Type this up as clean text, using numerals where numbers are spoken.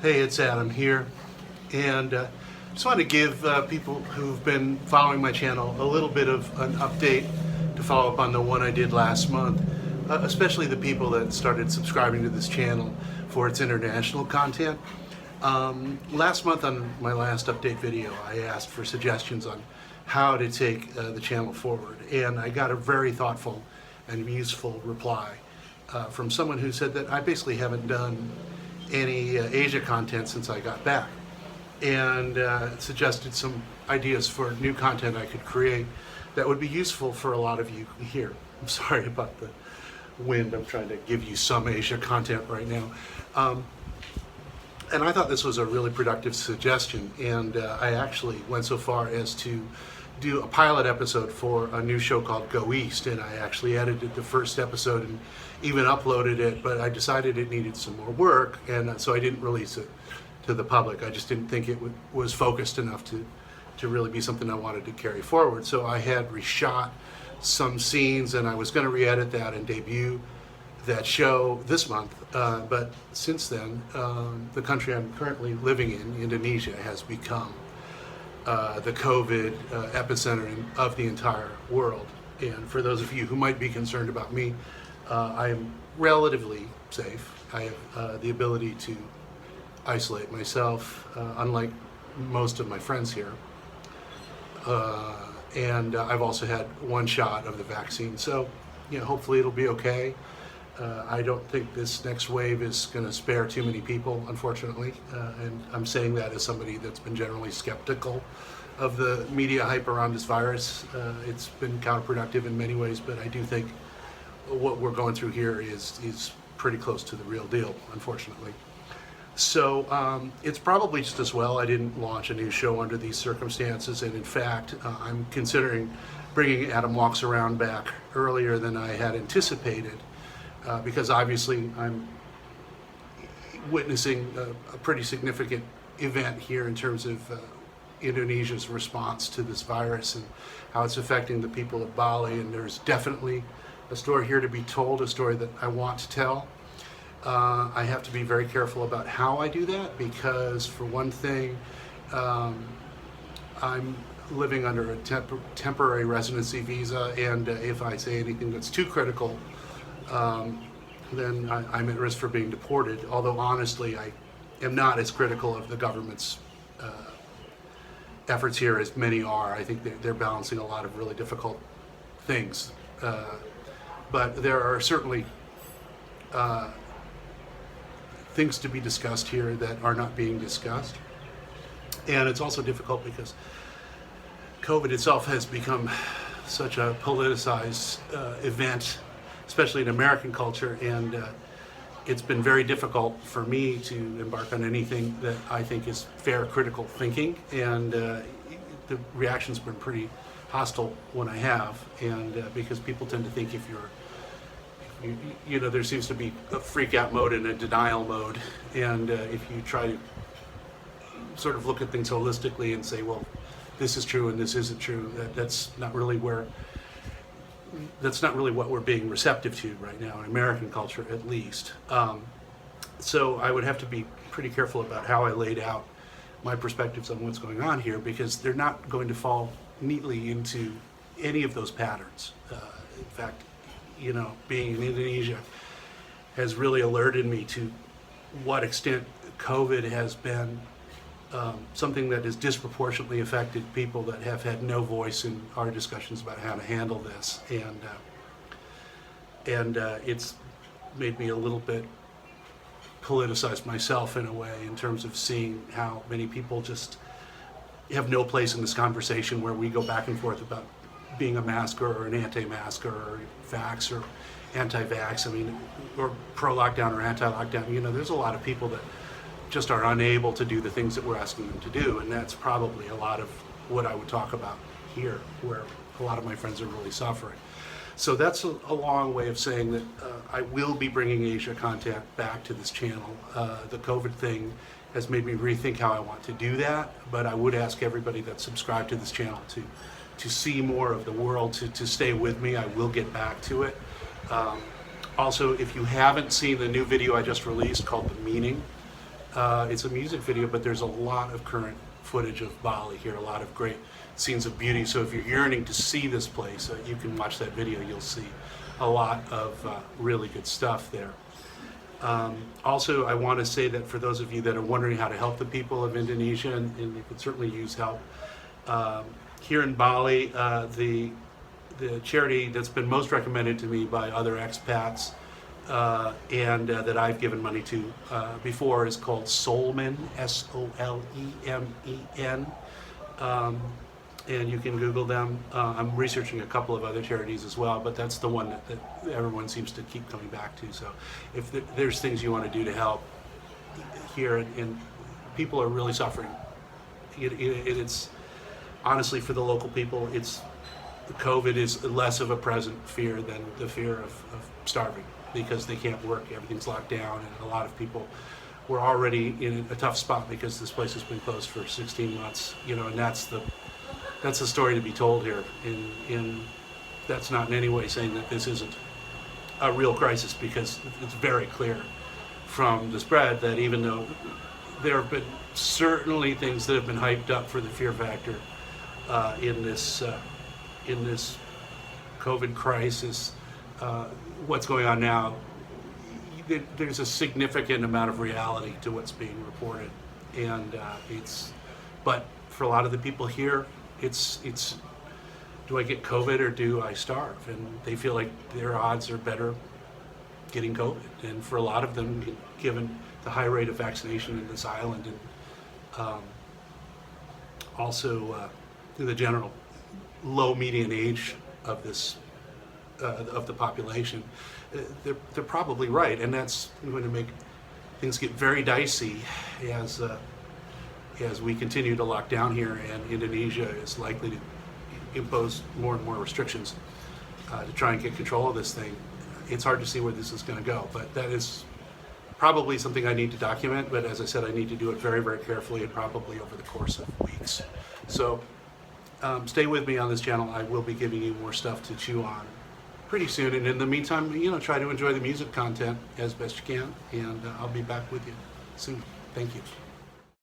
Hey, it's Adam here, and just want to give people who've been following my channel a little bit of an update to follow up on the one I did last month, especially the people that started subscribing to this channel for its international content. Last month on my last update video, I asked for suggestions on how to take the channel forward, and I got a very thoughtful and useful reply from someone who said that I basically haven't done any Asia content since I got back, and suggested some ideas for new content I could create that would be useful for a lot of you here. I'm sorry about the wind. I'm trying to give you some Asia content right now. And I thought this was a really productive suggestion, and I actually went so far as to do a pilot episode for a new show called Go East, and I actually edited the first episode and even uploaded it, but I decided it needed some more work, and so I didn't release it to the public. I just didn't think it was focused enough to really be something I wanted to carry forward. So I had reshot some scenes, and I was going to re-edit that and debut that show this month, but since then, the country I'm currently living in, Indonesia, has become the COVID epicenter of the entire world. And for those of you who might be concerned about me, I am relatively safe. I have the ability to isolate myself, unlike most of my friends here. And I've also had one shot of the vaccine, so hopefully it'll be okay. I don't think this next wave is going to spare too many people, unfortunately, and I'm saying that as somebody that's been generally skeptical of the media hype around this virus. It's been counterproductive in many ways, but I do think what we're going through here is pretty close to the real deal, unfortunately. So it's probably just as well I didn't launch a new show under these circumstances, and in fact, I'm considering bringing Adam Walks Around back earlier than I had anticipated. Because obviously I'm witnessing a pretty significant event here in terms of Indonesia's response to this virus and how it's affecting the people of Bali, and there's definitely a story here to be told, a story that I want to tell. I have to be very careful about how I do that, because for one thing, I'm living under a temporary residency visa, and if I say anything that's too critical, then I'm at risk for being deported, although honestly I am not as critical of the government's efforts here as many are. I think they're balancing a lot of really difficult things, but there are certainly things to be discussed here that are not being discussed, and it's also difficult because COVID itself has become such a politicized event, especially in American culture, and it's been very difficult for me to embark on anything that I think is fair, critical thinking, and the reaction's been pretty hostile when I have, and because people tend to think if there seems to be a freak out mode and a denial mode, and if you try to sort of look at things holistically and say, well, this is true and this isn't true, that's not really what we're being receptive to right now in American culture, at least. So I would have to be pretty careful about how I laid out my perspectives on what's going on here, because they're not going to fall neatly into any of those patterns. In fact, being in Indonesia has really alerted me to what extent COVID has been something that has disproportionately affected people that have had no voice in our discussions about how to handle this, and it's made me a little bit politicized myself in a way, in terms of seeing how many people just have no place in this conversation where we go back and forth about being a masker or an anti-masker or vax or anti-vax, or pro-lockdown or anti-lockdown. There's a lot of people that just are unable to do the things that we're asking them to do, and that's probably a lot of what I would talk about here, where a lot of my friends are really suffering. So that's a long way of saying that I will be bringing Asia content back to this channel. The COVID thing has made me rethink how I want to do that, but I would ask everybody that's subscribed to this channel to see more of the world, to stay with me. I will get back to it. Also, if you haven't seen the new video I just released called The Meaning, It's a music video, but there's a lot of current footage of Bali here, a lot of great scenes of beauty. So if you're yearning to see this place, you can watch that video. You'll see a lot of really good stuff there. Also, I want to say that for those of you that are wondering how to help the people of Indonesia, and you could certainly use help, here in Bali, the charity that's been most recommended to me by other expats and that I've given money to before is called Solemen, Solemen. And you can Google them. I'm researching a couple of other charities as well, but that's the one that everyone seems to keep coming back to. So if there's things you want to do to help here, and people are really suffering, it's honestly, for the local people, COVID is less of a present fear than the fear of starving, because they can't work, everything's locked down, and a lot of people were already in a tough spot because this place has been closed for 16 months, and that's the story to be told here. In that's not in any way saying that this isn't a real crisis, because it's very clear from the spread that even though there have been certainly things that have been hyped up for the fear factor in this COVID crisis, what's going on now, there's a significant amount of reality to what's being reported, and but for a lot of the people here, it's do I get COVID or do I starve? And they feel like their odds are better getting COVID. And for a lot of them, given the high rate of vaccination in this island, and also the general low median age of this of the population, they're probably right, and that's going to make things get very dicey as we continue to lock down here, and Indonesia is likely to impose more and more restrictions to try and get control of this thing. It's hard to see where this is going to go, but that is probably something I need to document. But as I said, I need to do it very, very carefully, and probably over the course of weeks. So stay with me on this channel. I will be giving you more stuff to chew on pretty soon, and in the meantime, try to enjoy the music content as best you can, and I'll be back with you soon. Thank you.